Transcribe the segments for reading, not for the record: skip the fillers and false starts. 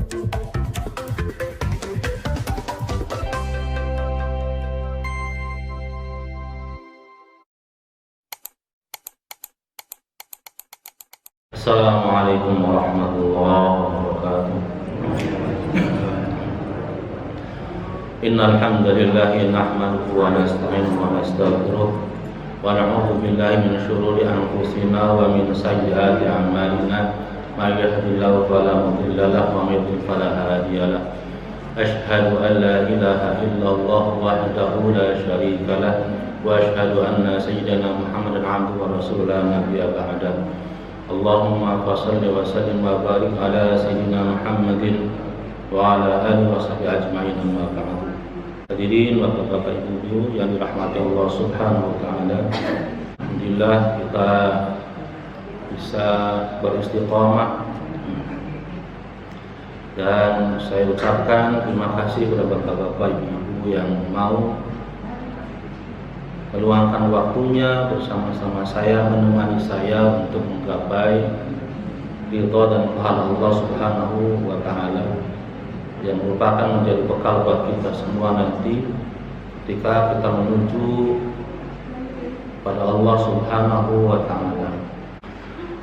Assalamualaikum warahmatullahi wabarakatuh. Innal hamdalillah nahmaduhu wa nasta'inuhu wa nastaghfiruh wa na'udzu billahi min shururi anfusina wa min sayyiati a'malina. May yahdihillahu fala mudilla lahu wa may yudlil fala hadiya lahu. Asyhadu an la ilaha illallah wahdahu la syarika lahu wa asyhadu anna sayyidana Muhammadan 'abduhu wa rasuluhu la nabiyya ba'dahu. Allahumma salli wa sallim wa barik ala sayyidina Muhammadin wa ala alihi wa sahbihi ajma'in, amma ba'du. Hadirin bapak-bapak ibu yang dirahmati Allah Subhanahu wa taala. Alhamdulillah kita bisa beristiqamah, dan saya ucapkan terima kasih kepada bapak-bapak ibu yang mau meluangkan waktunya bersama-sama saya, menemani saya untuk menggapai ridha dan pahala Allah Subhanahu wa taala, yang merupakan menjadi bekal buat kita semua nanti ketika kita menuju pada Allah Subhanahu wa taala.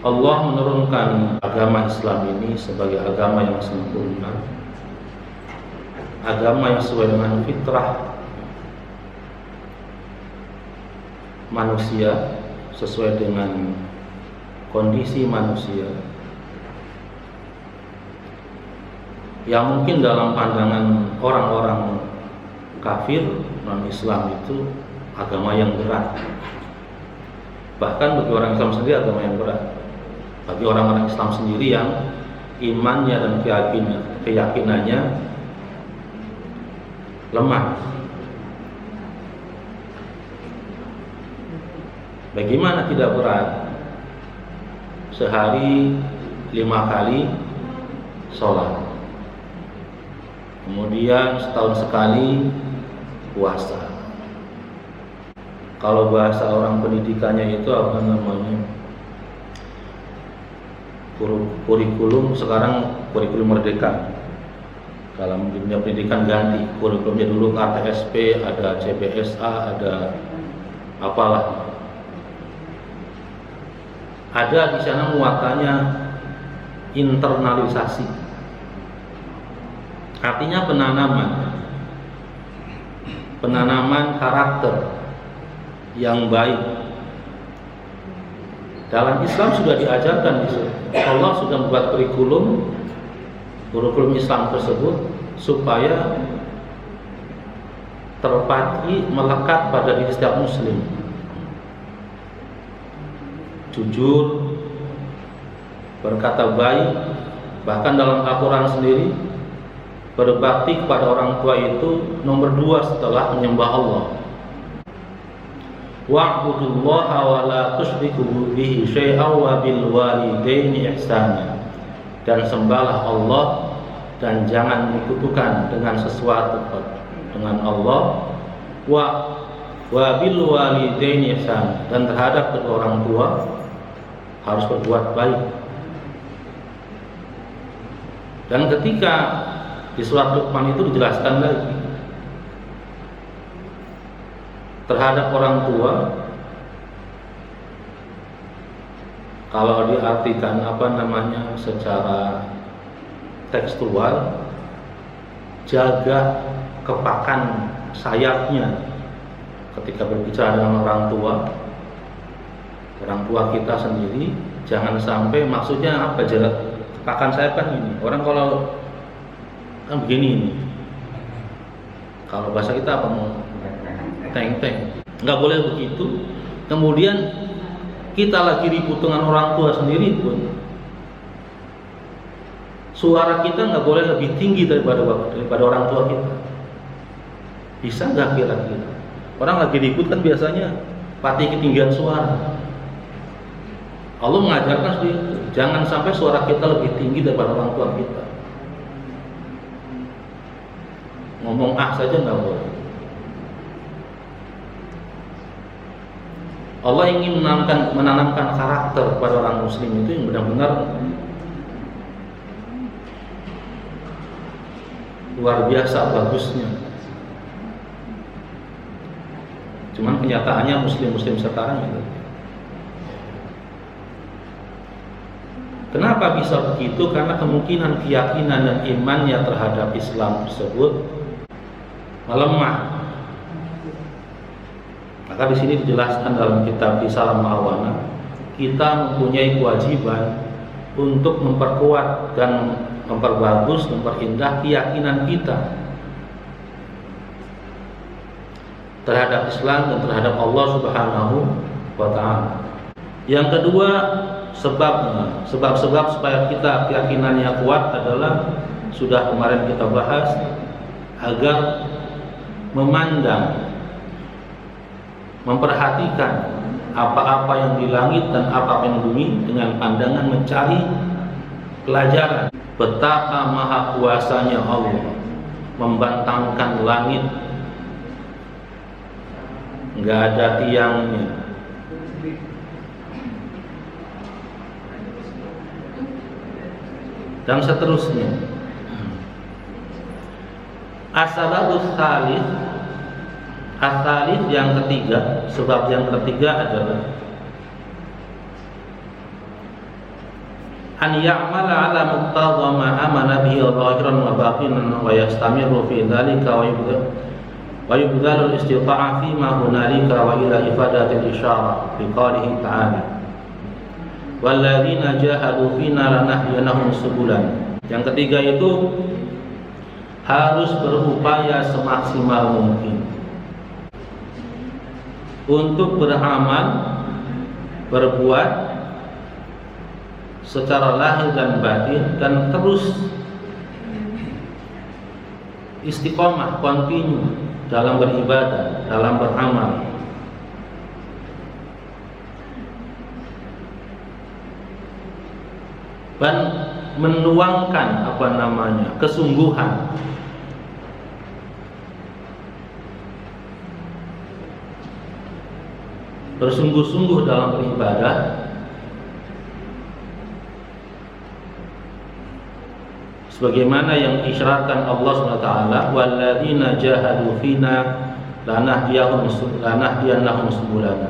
Allah menurunkan agama Islam ini sebagai agama yang sempurna, agama yang sesuai dengan fitrah manusia, sesuai dengan kondisi manusia yang mungkin dalam pandangan orang-orang kafir non-Islam itu agama yang berat. Bahkan bagi orang Islam sendiri agama yang berat. Bagi orang-orang Islam sendiri yang imannya dan keyakinannya lemah. Bagaimana tidak berat sehari 5 kali sholat, kemudian setahun sekali puasa. Kalau bahasa orang pendidikannya itu apa namanya, kurikulum, sekarang kurikulum merdeka. Dalam dunia pendidikan ganti kurikulumnya, dulu KTSP, ada CBSA, ada apalah. Ada di sana muatannya internalisasi, artinya penanaman karakter yang baik. Dalam Islam sudah diajarkan, Allah sudah membuat kurikulum Islam tersebut supaya terpatri, melekat pada diri setiap muslim. Jujur, berkata baik, bahkan dalam Al-Quran sendiri berbakti kepada orang tua itu nomor 2 setelah menyembah Allah. Wa'budullaha wa la tusyriku bihi syai'an wa bil walidaini ihsana. Dan sembahlah Allah dan jangan menyekutukan dengan sesuatu dengan Allah. Wa bil walidaini ihsana, dan terhadap kedua orang tua harus berbuat baik. Dan ketika di surat Luqman itu dijelaskan lagi, terhadap orang tua, kalau diartikan secara tekstual, jaga kepakan sayapnya ketika berbicara dengan orang tua kita sendiri. Jangan sampai, maksudnya apa, jaga kepakan sayap kan ini, orang kalau kan begini ini, kalau bahasa kita apa, mau teng-teng, nggak boleh begitu. Kemudian kita lagi ribut dengan orang tua sendiri pun, suara kita nggak boleh lebih tinggi daripada orang tua kita. Bisa nggak kira-kira? Orang lagi ribut kan biasanya pati ketinggian suara. Allah mengajarkan seperti itu, jangan sampai suara kita lebih tinggi daripada orang tua kita. Ngomong saja nggak boleh. Allah ingin menanamkan karakter pada orang muslim itu yang benar-benar luar biasa bagusnya. Cuman kenyataannya muslim-muslim sekarang itu. Kenapa bisa begitu? Karena kemungkinan keyakinan dan imannya terhadap Islam tersebut melemah. Maka di sini dijelaskan dalam kitab Risalah Ma'awana, kita mempunyai kewajiban untuk memperkuat dan memperbagus, memperindah keyakinan kita terhadap Islam dan terhadap Allah Subhanahu wa Ta'ala. Yang kedua, sebab-sebab supaya kita keyakinannya kuat adalah sudah kemarin kita bahas, agar memandang, memperhatikan apa-apa yang di langit dan apa yang di bumi dengan pandangan mencari pelajaran betapa maha kuasanya Allah membentangkan langit, nggak ada tiangnya, dan seterusnya. As-sababus tsalits, as-tsalits yang ketiga, sebab yang ketiga adalah an ya'mala ala muqtadha ma amana bihi zahiran wa batinan wa yastamiru fi dzalika wa yubdhalu al-istita'a fi ma hunalika wa ila ifadati al-isyarah bi qawlihi ta'ala walladzina jahadu fina lanahdiyanahum subulan. Yang ketiga itu harus berupaya semaksimal mungkin untuk beramal, berbuat secara lahir dan batin, dan terus istiqomah, continue dalam beribadah, dalam beramal. Dan menuangkan kesungguhan bersungguh-sungguh dalam beribadah sebagaimana yang diisyaratkan Allah SWT, walladzina jahadu fina lanahdiyannahum subulana,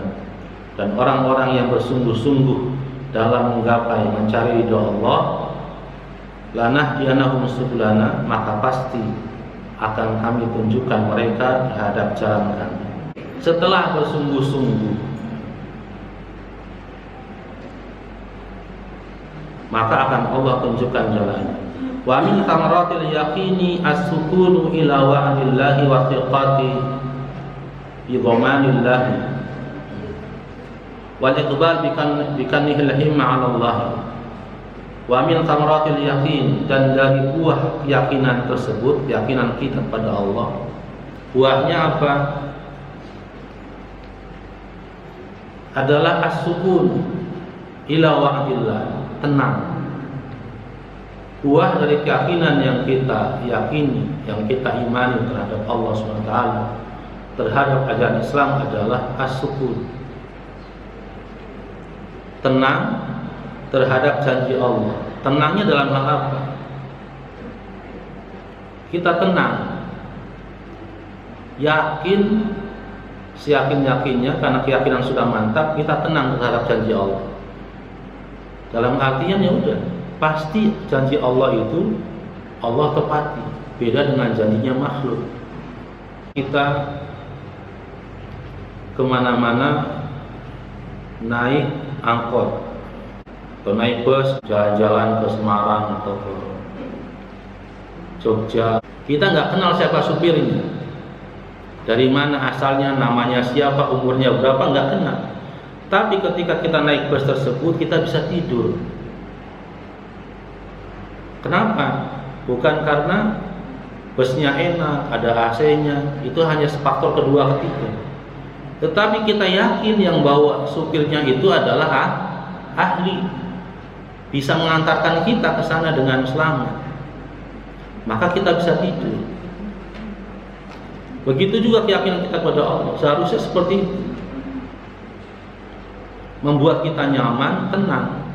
dan orang-orang yang bersungguh-sungguh dalam menggapai mencari ridha Allah, lanahdiyannahum subulana, maka pasti akan kami tunjukkan mereka terhadap jalan kami. Setelah bersungguh-sungguh, maka akan Allah tunjukkan jalannya. Wa min thamaratil yaqini as-sukunu ila wa'dillahi wa thiqati bi dhamanillahi wal iqbal bikanihil himma 'ala Allah. Wa min thamaratil yaqin, dan dari buah keyakinan tersebut, keyakinan kita pada Allah, buahnya apa? Adalah as-sukun ila wa'dillah, tenang. Buah dari keyakinan yang kita yakini, yang kita imani terhadap Allah SWT, terhadap ajaran Islam adalah as-sukun, tenang terhadap janji Allah. Tenangnya dalam hal apa? Kita tenang, yakin, seyakin-yakinnya, karena keyakinan sudah mantap, kita tenang terhadap janji Allah. Dalam artian ya udah, pasti janji Allah itu Allah tepati, beda dengan janjinya makhluk. Kita kemana-mana naik angkot atau naik bus, jalan-jalan ke Semarang atau ke Jogja, kita nggak kenal siapa supirnya, dari mana asalnya, namanya siapa, umurnya berapa, nggak kenal. Tapi ketika kita naik bus tersebut, kita bisa tidur. Kenapa? Bukan karena busnya enak, ada AC-nya, itu hanya faktor kedua ketiga. Tetapi kita yakin yang bawa supirnya itu adalah ahli, bisa mengantarkan kita ke sana dengan selamat. Maka kita bisa tidur. Begitu juga keyakinan kita pada Allah, seharusnya seperti itu. Membuat kita nyaman, tenang.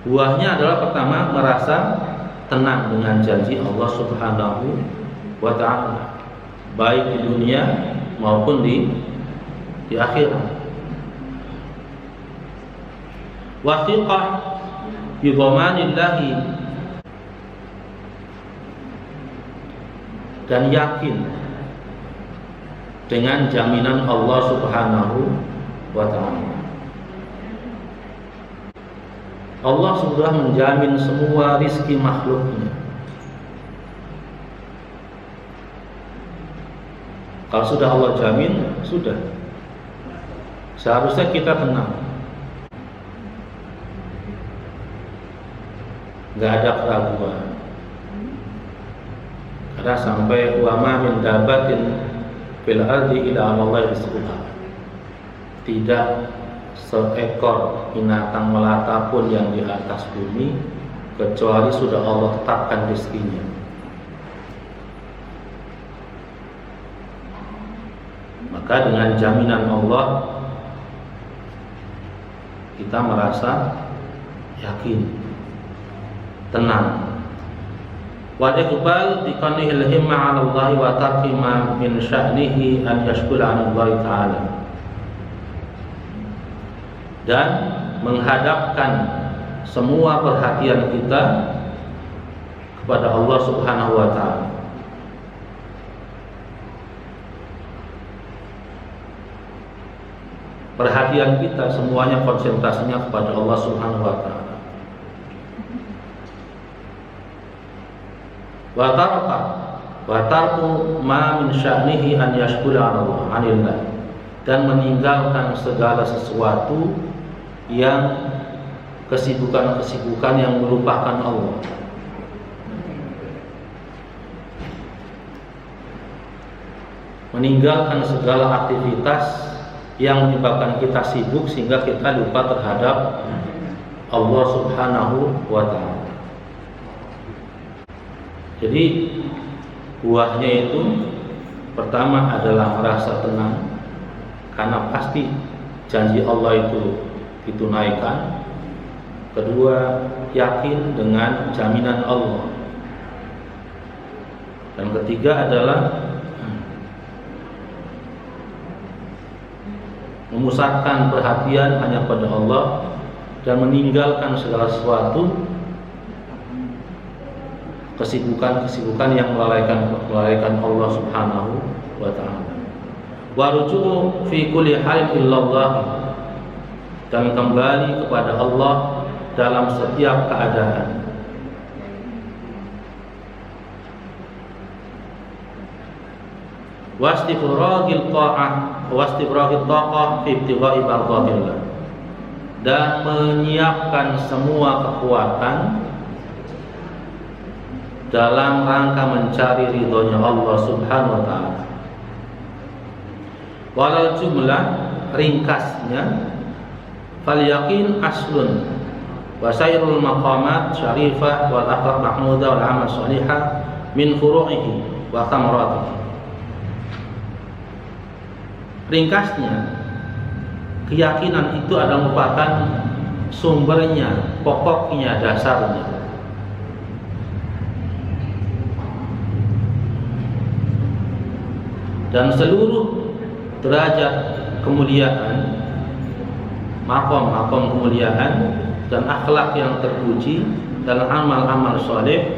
Buahnya adalah pertama merasa tenang dengan janji Allah Subhanahu wa ta'ala, baik di dunia maupun di akhirat. Wathiqah bi dhamanillahi, dan yakin dengan jaminan Allah Subhanahu wa ta'ala. Allah sudah menjamin semua rizki makhluknya. Kalau sudah Allah jamin, sudah. Seharusnya kita tenang, nggak ada keraguan. Karena sampai wa ma min dabatin fil ardi illa Allah rizquha. Tidak seekor binatang melata pun yang di atas bumi kecuali sudah Allah tetapkan rezekinya. Maka dengan jaminan Allah kita merasa yakin, tenang. Wa iqbal bi qanihil himma 'ala Allah wa tarki ma min sya'nihi an yashghula 'an Allah ta'ala, dan menghadapkan semua perhatian kita kepada Allah Subhanahu wa ta'ala. Perhatian kita semuanya konsentrasinya kepada Allah Subhanahu wa ta'ala. Wa tarku ma min sya'nihi an yashghula 'anillah, dan meninggalkan segala sesuatu yang kesibukan-kesibukan yang melupakan Allah. Meninggalkan segala aktivitas yang menyebabkan kita sibuk sehingga kita lupa terhadap Allah Subhanahu wa ta'ala. Jadi buahnya itu pertama adalah merasa tenang karena pasti janji Allah itu ditunaikan. Kedua, yakin dengan jaminan Allah. Dan ketiga adalah memusatkan perhatian hanya pada Allah dan meninggalkan segala sesuatu kesibukan-kesibukan yang melalaikan Allah Subhanahu wa ta'ala. Wa ruju'u fi kulli halin illallah, dan kembali kepada Allah dalam setiap keadaan. Wastifraghil ta'ah wastifraghit taqah fi ibtigha'i mardhatillah, dan menyiapkan semua kekuatan dalam rangka mencari ridhonya Allah Subhanahu wa ta'ala. Walal jumlah, ringkasnya, fal yakin aslun wa sayrul maqamat syarifah wal akhlaq mahmudah wal amal salihah min furu'ihi wa thamaratihi. Ringkasnya, keyakinan itu adalah merupakan sumbernya, pokoknya, dasarnya. Dan seluruh derajat kemuliaan, makom kemuliaan dan akhlak yang terpuji dalam amal-amal soleh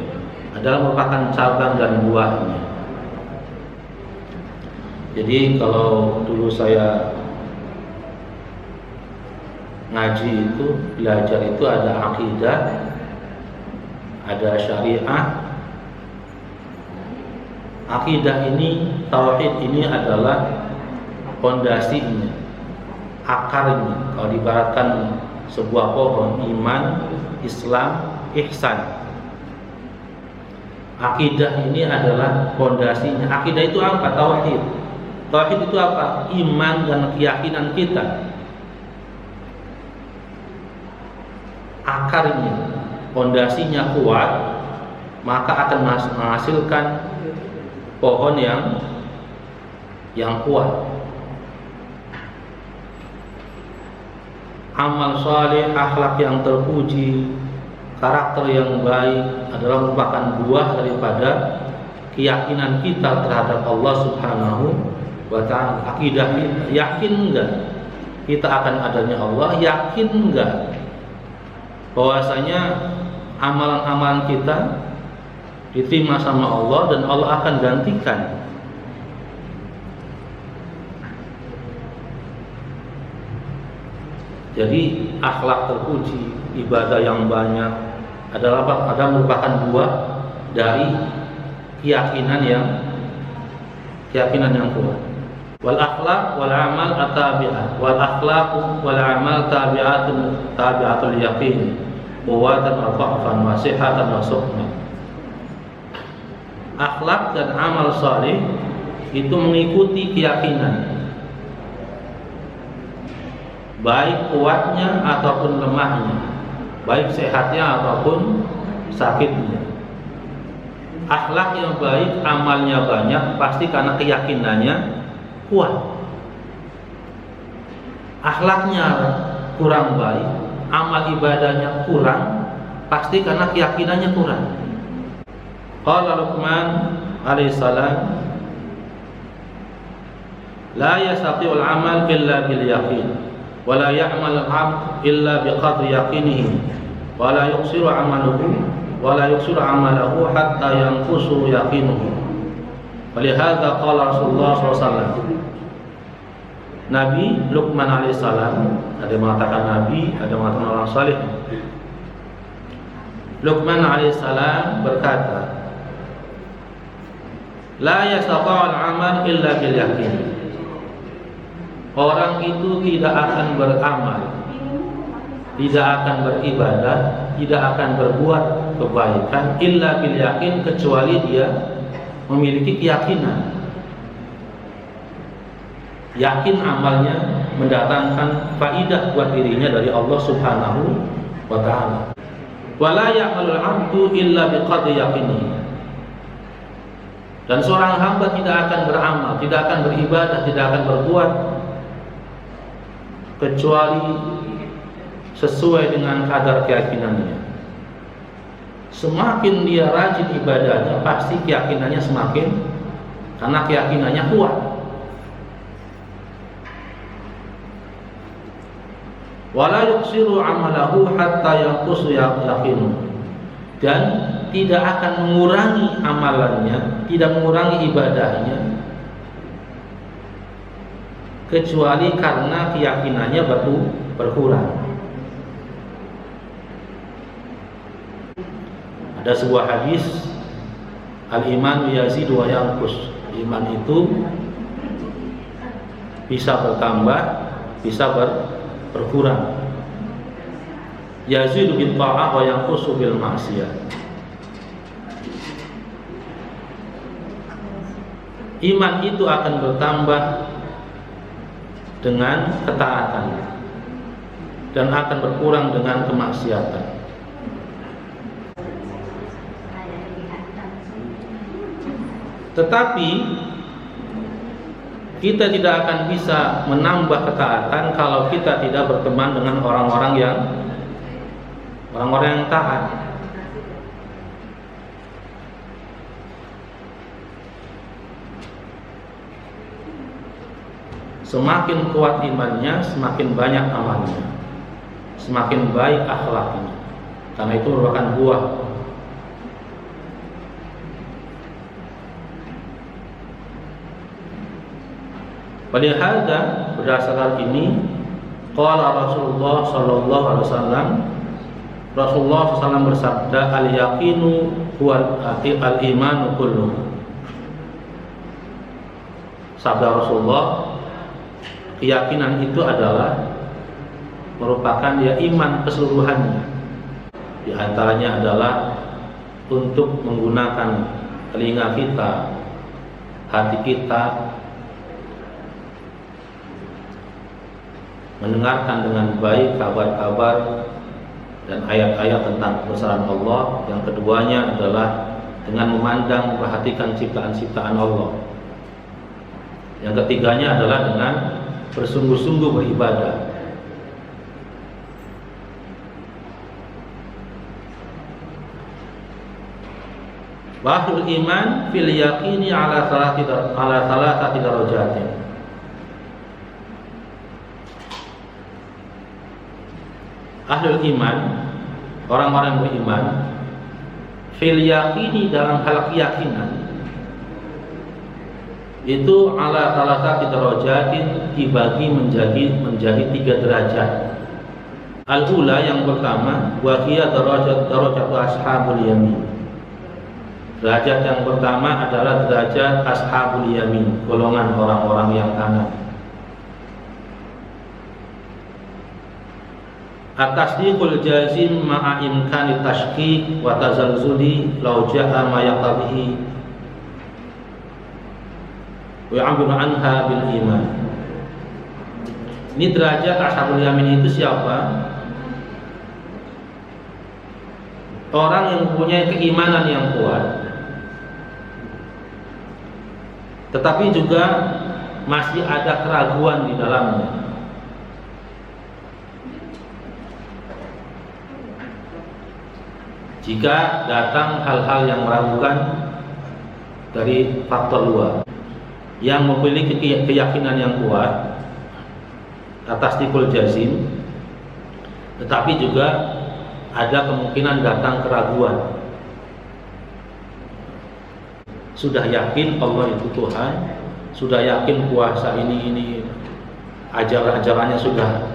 adalah merupakan cabang dan buahnya. Jadi kalau dulu saya ngaji itu, belajar itu ada akidah, ada syariah. Akidah ini, tauhid ini adalah pondasinya, akarnya. Kalau diibaratkan sebuah pohon, iman, Islam, ihsan. Akidah ini adalah pondasinya. Akidah itu apa? Tauhid. Tauhid itu apa? Iman dan keyakinan kita. Akarnya, pondasinya kuat, maka akan menghasilkan pohon yang kuat. Amal saleh, akhlak yang terpuji, karakter yang baik adalah merupakan buah daripada keyakinan kita terhadap Allah Subhanahu wa ta'ala. Akidah kita, yakin enggak kita akan adanya Allah? Yakin enggak bahwasanya amalan-amalan kita diterima sama Allah dan Allah akan gantikan? Jadi akhlak terpuji, ibadah yang banyak adalah merupakan buah dari keyakinan yang kuat. Wal akhlaq wal amal atabi'at. Wal akhlaq wal amal tabi'atul yaqin. Quwwatan wa dha'fan wa sihhatan wa suqman. Akhlak dan amal saleh itu mengikuti keyakinan, baik kuatnya ataupun lemahnya, baik sehatnya ataupun sakitnya. Akhlak yang baik, amalnya banyak, pasti karena keyakinannya kuat. Akhlaknya kurang baik, amal ibadahnya kurang, pasti karena keyakinannya kurang. Qala Luqman alaihissalam, la yastati'ul amal illa bil yaqin, wa la ya'mal al-'abd illa biqadri yaqinihi, wa la yuqsiru 'amaluhu wala yuksiru amalahu hatta yanqusu yaqinuhu. Walihada qala Rasulullah SAW. Nabi Luqman alaihissalam, ada yang mengatakan Nabi, ada yang mengatakan orang saleh. Luqman alaihissalam berkata, la yastati'ul amal illa bil yaqin. Orang itu tidak akan beramal, tidak akan beribadah, tidak akan berbuat kebaikan illa bil yakin, kecuali dia memiliki keyakinan. Yakin amalnya mendatangkan faidah buat dirinya dari Allah Subhanahu wa ta'ala. Wala ya'malul 'abdu illa biqadri yaqinihi. Dan seorang hamba tidak akan beramal, tidak akan beribadah, tidak akan berbuat kecuali sesuai dengan kadar keyakinannya. Semakin dia rajin ibadahnya, pasti keyakinannya semakin, karena keyakinannya kuat. Wala yuksiru amalahu hatta yanqusu yaqinu. Dan tidak akan mengurangi amalannya, tidak mengurangi ibadahnya, kecuali karena keyakinannya berkurang. Ada sebuah hadis, al-iman yazidu wa yanqus. Iman itu bisa bertambah, bisa berkurang. Yazidu bil ta'ah wa yanqusu bil ma'siyah. Iman itu akan bertambah dengan ketaatan dan akan berkurang dengan kemaksiatan. Tetapi kita tidak akan bisa menambah ketaatan kalau kita tidak berteman dengan orang-orang yang taat. Semakin kuat imannya, semakin banyak amalnya, semakin baik akhlaknya. Karena itu merupakan buah. Walihada, berdasarkan ini, qala Rasulullah sallallahu alaihi wasallam, Rasulullah SAW bersabda, al-yaqinu huwal al-imanu kullu. Sabda Rasulullah, keyakinan itu adalah merupakan ya iman keseluruhannya. Di antaranya adalah untuk menggunakan telinga kita, hati kita, mendengarkan dengan baik kabar-kabar dan ayat-ayat tentang kebesaran Allah. Yang keduanya adalah dengan memandang, memperhatikan ciptaan-ciptaan Allah. Yang ketiganya adalah dengan bersungguh-sungguh beribadah. Wa ahlul iman fil yaqini ala salasati darajatin. Ahlul iman, orang-orang beriman, fil yaqini dalam hal keyakinan itu ala salasati darajatin dibagi menjadi 3 derajat. Al-ula yang pertama wa hiya darajatu ashabul yamin. Derajat yang pertama adalah derajat ashabul yamin, golongan orang-orang yang kanan. At-tasdiqul jazim ma'a imkani tashkik wa tazalzuli law ja'a ma yaqtadihi wa ya'biru anha bil iman. Ini derajat ashabul yamin itu siapa? Orang yang mempunyai keimanan yang kuat, tetapi juga masih ada keraguan di dalamnya. Jika datang hal-hal yang meragukan dari faktor luar, yang memiliki keyakinan yang kuat atas tasdiqul jazim, tetapi juga ada kemungkinan datang keraguan. Sudah yakin Allah itu Tuhan, sudah yakin puasa ini ajaran-ajarannya sudah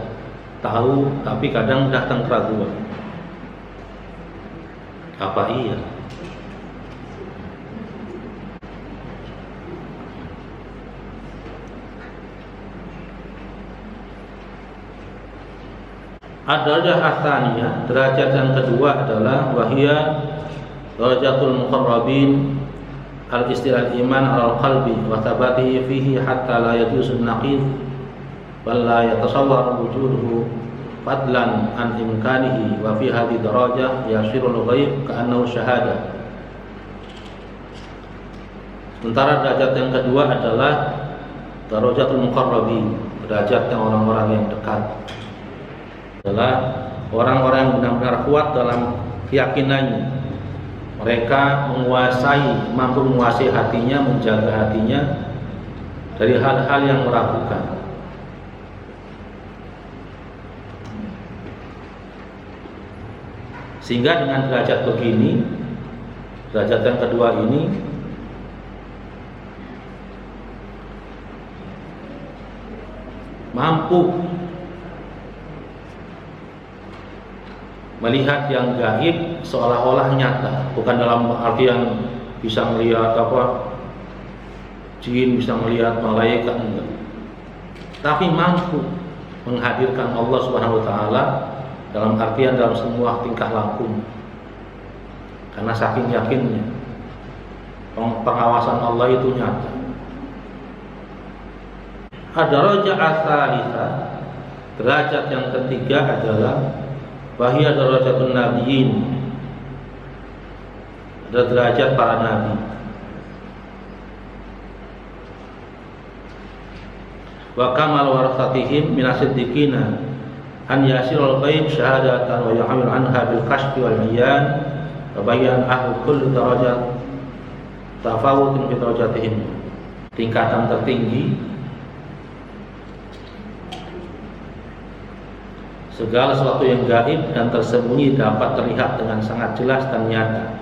tahu, tapi kadang datang keraguan. Apa iya? Ad-darajah ats-tsaniyah, derajat yang kedua adalah wahia darajatul muqarrabin al-istilal iman al-qalbi wa thabatihi fihi hatta la yajuzu an-naqid bal la yatasawwar wujuduhu fadlan an imkanihi wa fi hadhihi darajah yasirul ghaib ka'annahu syahada. Sementara derajat yang kedua adalah darajatul muqarrabin, derajat yang orang-orang yang dekat, adalah orang-orang yang benar-benar kuat dalam keyakinannya. Mereka mampu menguasai hatinya, menjaga hatinya dari hal-hal yang meragukan. Sehingga dengan derajat begini, derajat yang kedua ini, mampu melihat yang gaib seolah-olah nyata, bukan dalam artian bisa melihat jin, bisa melihat malaikat, enggak. Tapi mampu menghadirkan Allah Subhanahu wa taala dalam artian dalam semua tingkah laku. Karena saking yakinnya pengawasan Allah itu nyata. Ad-darajah ats-tsalitsah, derajat yang ketiga adalah wahia darajatun nabiyyin, ada derajat para nabi. Wa kamal warasatihim minasiddiqina an yasirul ghaib syahadatan wa yahmil anha bil kashfi wal bayan wa bayan ahlu kulli darajat tafawutun fi darajatihim. Tingkatan tertinggi, segala sesuatu yang gaib dan tersembunyi dapat terlihat dengan sangat jelas dan nyata.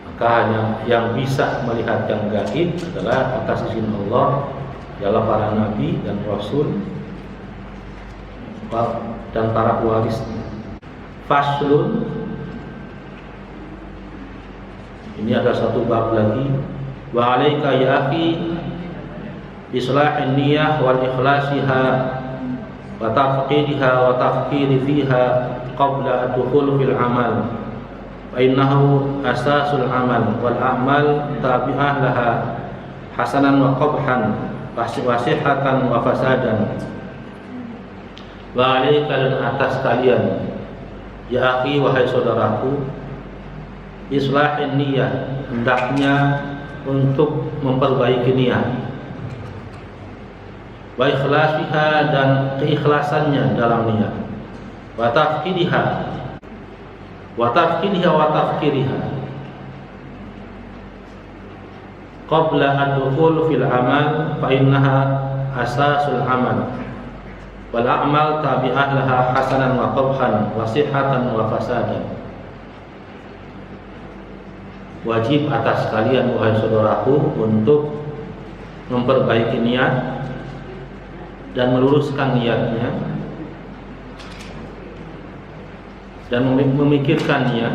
Maka hanya yang bisa melihat yang gaib adalah atas izin Allah, ialah para nabi dan rasul dan para pewarisnya. Faslun, ini ada satu bab lagi. Wa 'alaika ya akhi islahin niyah wal ikhlasiha wa tafqidiha wa tafkiri fiha qabla ad-dukhul fil amal fa innahu asasul amal wal a'mal tabi'ah laha hasanan wa qabhan wasihatan wa fasadan. Wa 'alaika dan atas kalian ya akhi, wahai saudaraku, islahin niyah, hendaknya untuk memperbaiki niat, wa ikhlasiha dan keikhlasannya dalam niat, wa tafqidiha wa tafkiriha qabla ad-dukhul fil amal fa innaha asasul amal wal a'mal tabi'ah laha hasanan wa qabhan wa sihhatan wa fasadan. Wajib atas kalian wahai saudaraku untuk memperbaiki niat dan meluruskan niatnya dan memikirkannya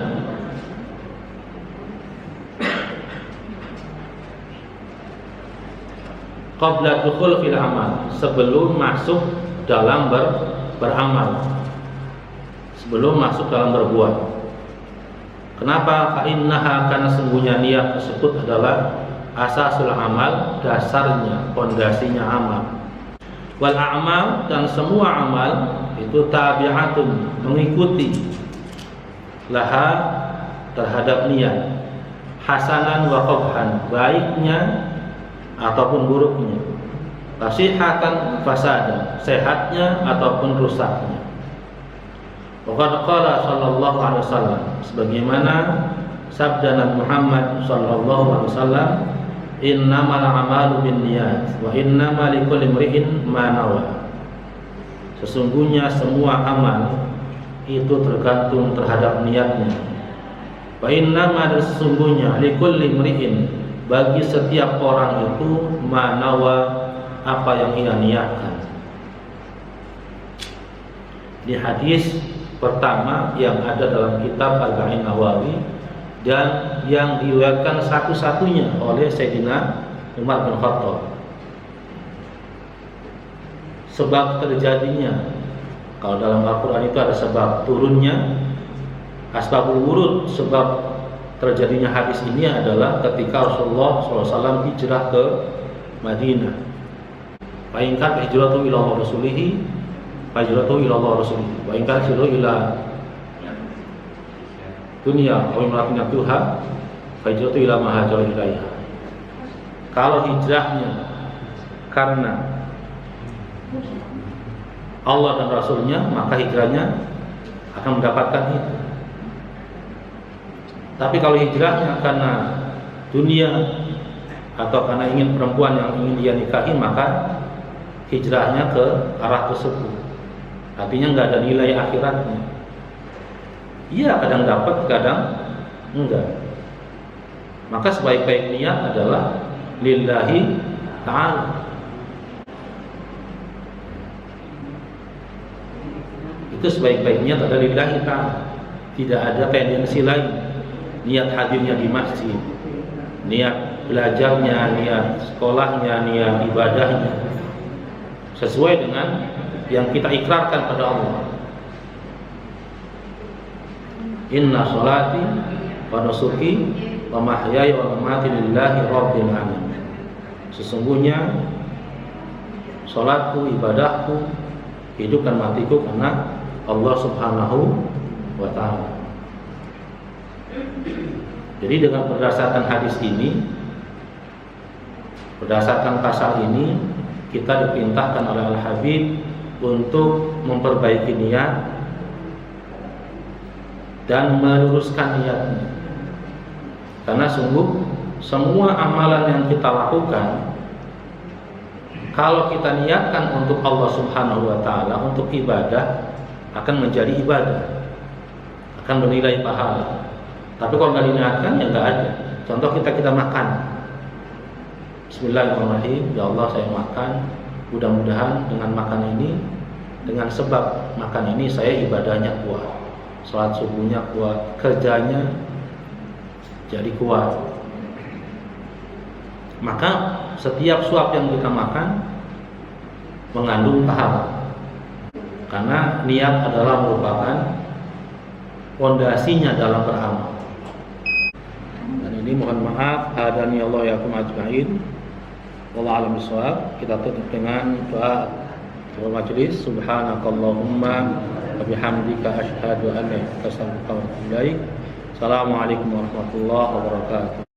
qabla dukhul fil amal, sebelum masuk dalam beramal, sebelum masuk dalam berbuat. Kenapa? Fa innaha, karena sungguhnya niat tersebut adalah asasul amal, dasarnya, pondasinya amal. Wal a'mal, dan semua amal itu tabi'atun, mengikuti laha, terhadap niat, hasanan wa qabhan, baiknya ataupun buruknya, fasihatan fasadan, sehatnya ataupun rusaknya. Waqad qala sallallahu alaihi wasallam, sebagaimana sabda Nabi Muhammad sallallahu alaihi wasallam, innamal a'malu binniyat wa innamal likulli imri'in ma nawa. Sesungguhnya semua amal itu tergantung terhadap niatnya. Wa innamal, sesungguhnya, likulli imri'in, bagi setiap orang itu, ma nawa, apa yang ia niatkan. Di hadis pertama yang ada dalam kitab Arba'in Nawawi dan yang diriwayatkan satu-satunya oleh Sayyidina Umar bin Khattab. Sebab terjadinya, kalau dalam Al-Quran itu ada sebab turunnya, asbabul wurud, sebab terjadinya hadis ini adalah ketika Rasulullah SAW hijrah ke Madinah. Fa'inkan hijratu ila Allah Rasulihi, hijratu ila Allah Rasulihi, wa in kana hijratu ila dunia aw imratin yatuha, hijratu ila ma hajara ilaiha. Kalau hijrahnya karena Allah dan Rasulnya, maka hijrahnya akan mendapatkan itu. Tapi kalau hijrahnya karena dunia atau karena ingin perempuan yang ingin dia nikahi, maka hijrahnya ke arah tersebut. Artinya nggak ada nilai akhiratnya. Iya, kadang dapat, kadang enggak. Maka sebaik-baik niat adalah lillahi ta'ala. Itu sebaik-baik niat adalah lillahi ta'ala. Tidak ada tendensi lain. Niat hadirnya di masjid, niat belajarnya, niat sekolahnya, niat ibadahnya, sesuai dengan yang kita ikrarkan pada Allah. Inna sholati wa nusuki wa mahyaya wa mamati lillahi rabbil alamin. Sesungguhnya salatku, ibadahku, hidup dan matiku karena Allah Subhanahu wa ta'ala. Jadi dengan berdasarkan hadis ini, berdasarkan pasal ini, kita diperintahkan oleh Al-Habib untuk memperbaiki niat dan meluruskan niatnya. Karena sungguh semua amalan yang kita lakukan, kalau kita niatkan untuk Allah Subhanahu wa ta'ala, untuk ibadah, akan menjadi ibadah, akan bernilai pahala. Tapi kalau nggak diniatkan, ya nggak ada. Contoh kita makan, Bismillahirrahmanirrahim, ya Allah saya makan, mudah-mudahan dengan makan ini, dengan sebab makan ini saya ibadahnya kuat, sholat subuhnya kuat, kerjanya jadi kuat. Maka setiap suap yang kita makan mengandung pahala, karena niat adalah merupakan fondasinya dalam beramal. Dan ini mohon maaf, hadani Allah yakum ajma'in. Wallahu a'lam bishawab. Kita tutup dengan doa majelis. Subhanakallahumma wa bihamdika asyhadu an la ilaha illa anta astaghfiruka wa atubu ilaik. Assalamualaikum warahmatullahi wabarakatuh.